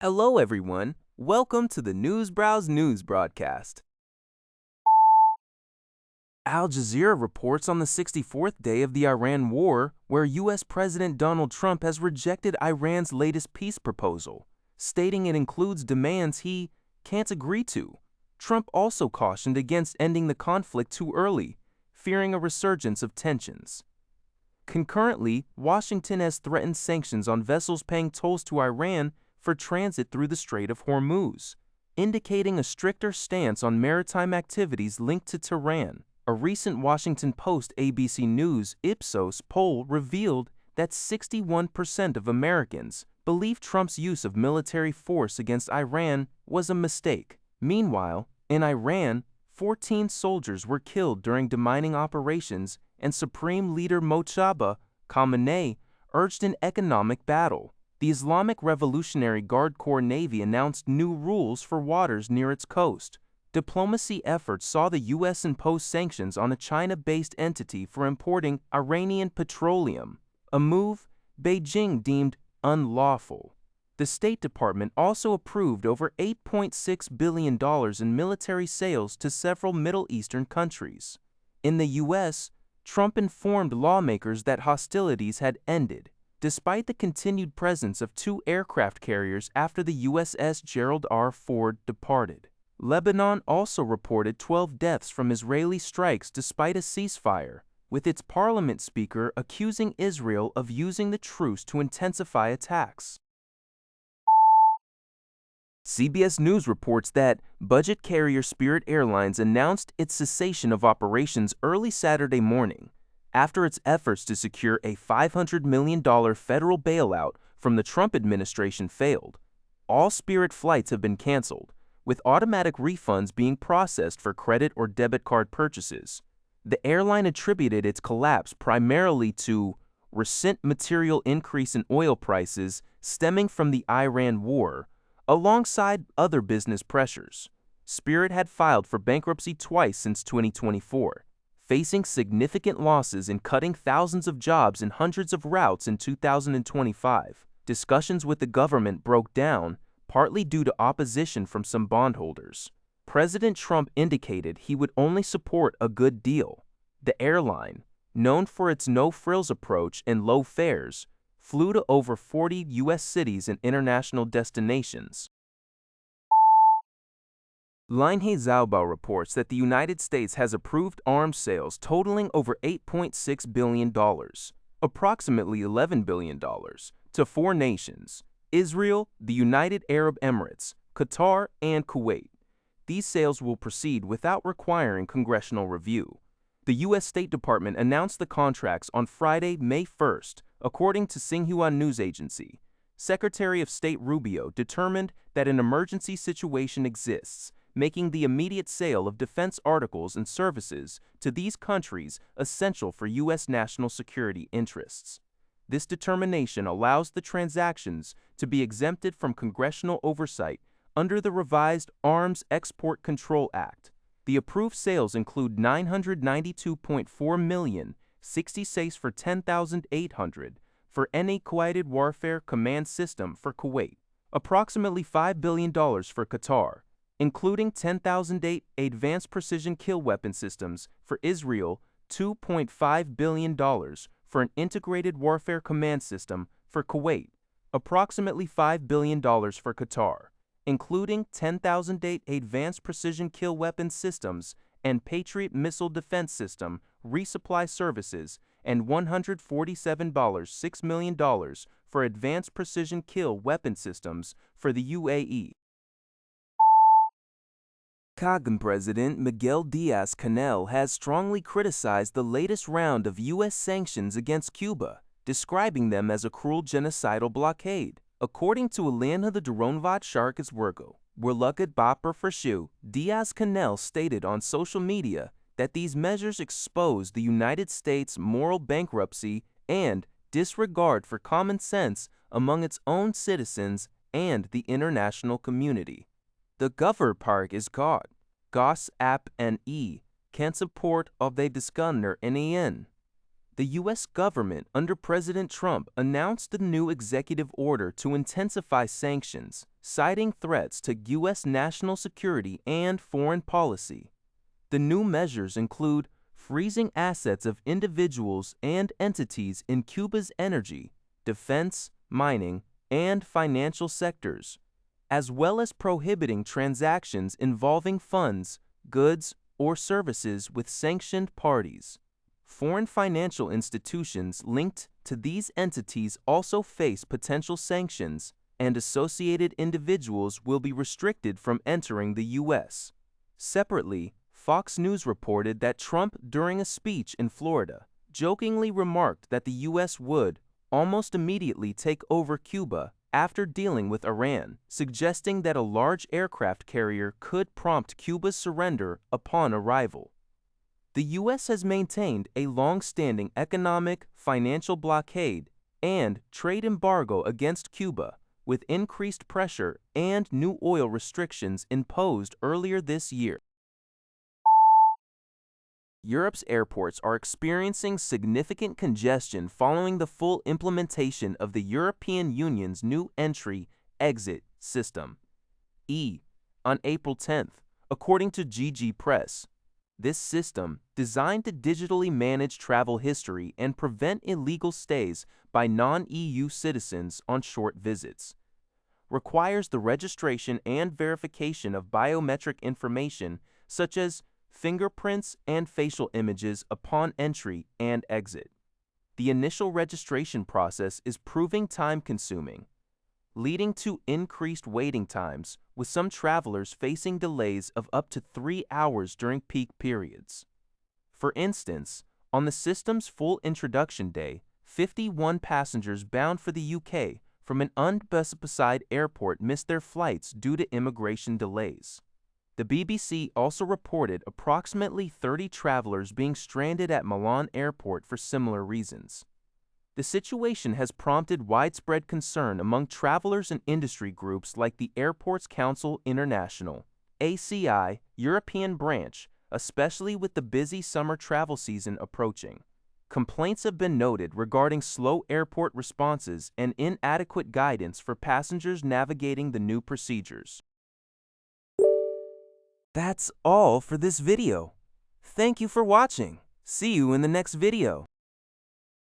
Hello, everyone. Welcome to the Newsbrowse News broadcast. Al Jazeera reports on the 64th day of the Iran war, where U.S. President Donald Trump has rejected Iran's latest peace proposal, stating it includes demands he can't agree to. Trump also cautioned against ending the conflict too early, fearing a resurgence of tensions. Concurrently, Washington has threatened sanctions on vessels paying tolls to Iran for transit through the Strait of Hormuz, indicating a stricter stance on maritime activities linked to Tehran. A recent Washington Post ABC News Ipsos poll revealed that 61% of Americans believe Trump's use of military force against Iran was a mistake. Meanwhile, in Iran, 14 soldiers were killed during demining operations, and Supreme Leader Mojtaba Khamenei urged an economic battle. The Islamic Revolutionary Guard Corps Navy announced new rules for waters near its coast. Diplomacy efforts saw the U.S. impose sanctions on a China-based entity for importing Iranian petroleum, a move Beijing deemed unlawful. The State Department also approved over $8.6 billion in military sales to several Middle Eastern countries. In the U.S., Trump informed lawmakers that hostilities had ended, despite the continued presence of two aircraft carriers after the USS Gerald R. Ford departed. Lebanon also reported 12 deaths from Israeli strikes despite a ceasefire, with its parliament speaker accusing Israel of using the truce to intensify attacks. CBS News reports that budget carrier Spirit Airlines announced its cessation of operations early Saturday morning after its efforts to secure a $500 million federal bailout from the Trump administration failed. All Spirit flights have been canceled, with automatic refunds being processed for credit or debit card purchases. The airline attributed its collapse primarily to recent material increase in oil prices stemming from the Iran war, alongside other business pressures. Spirit had filed for bankruptcy twice since 2024, facing significant losses and cutting thousands of jobs in hundreds of routes in 2025. Discussions with the government broke down, partly due to opposition from some bondholders. President Trump indicated he would only support a good deal. The airline, known for its no-frills approach and low fares, flew to over 40 U.S. cities and international destinations. Linhai Zaobao reports that the United States has approved arms sales totaling over $8.6 billion, approximately $11 billion, to four nations: Israel, the United Arab Emirates, Qatar, and Kuwait. These sales will proceed without requiring congressional review. The U.S. State Department announced the contracts on Friday, May 1st, according to Xinhua News Agency. Secretary of State Rubio determined that an emergency situation exists, making the immediate sale of defense articles and services to these countries essential for U.S. national security interests. This determination allows the transactions to be exempted from congressional oversight under the revised Arms Export Control Act. The approved sales include $992.4 million, 60 safes for $10,800 for any Coordinated Warfare Command System for Kuwait, approximately $5 billion for Qatar, including 10,008 Advanced Precision Kill Weapon Systems for Israel, $2.5 billion for an Integrated Warfare Command System for Kuwait, approximately $5 billion for Qatar, including 10,008 Advanced Precision Kill Weapon Systems and Patriot Missile Defense System resupply services, and $147.6 million for Advanced Precision Kill Weapon Systems for the UAE. Cuban President Miguel Diaz-Canel has strongly criticized the latest round of U.S. sanctions against Cuba, describing them as a cruel genocidal blockade. According to Elena the Duronvat Sharkas Wirgo, Blockade for Shu, Diaz-Canel stated on social media that these measures expose the United States' moral bankruptcy and disregard for common sense among its own citizens and the international community. The Governor Park is God. Goss app and can support of the disgunner NEN. The U.S. government under President Trump announced a new executive order to intensify sanctions, citing threats to U.S. national security and foreign policy. The new measures include freezing assets of individuals and entities in Cuba's energy, defense, mining, and financial sectors, as well as prohibiting transactions involving funds, goods, or services with sanctioned parties. Foreign financial institutions linked to these entities also face potential sanctions, and associated individuals will be restricted from entering the U.S. Separately, Fox News reported that Trump, during a speech in Florida, jokingly remarked that the U.S. would almost immediately take over Cuba after dealing with Iran, suggesting that a large aircraft carrier could prompt Cuba's surrender upon arrival. The U.S. has maintained a long-standing economic, financial blockade and trade embargo against Cuba, with increased pressure and new oil restrictions imposed earlier this year. Europe's airports are experiencing significant congestion following the full implementation of the European Union's new Entry-Exit System, on April 10th, according to GG Press. This system, designed to digitally manage travel history and prevent illegal stays by non-EU citizens on short visits, requires the registration and verification of biometric information such as fingerprints and facial images upon entry and exit. The initial registration process is proving time-consuming, leading to increased waiting times, with some travelers facing delays of up to 3 hours during peak periods. For instance, on the system's full introduction day, 51 passengers bound for the UK from an unspecified airport missed their flights due to immigration delays. The BBC also reported approximately 30 travelers being stranded at Milan Airport for similar reasons. The situation has prompted widespread concern among travelers and industry groups like the Airports Council International, ACI, European branch, especially with the busy summer travel season approaching. Complaints have been noted regarding slow airport responses and inadequate guidance for passengers navigating the new procedures. That's all for this video. Thank you for watching. See you in the next video.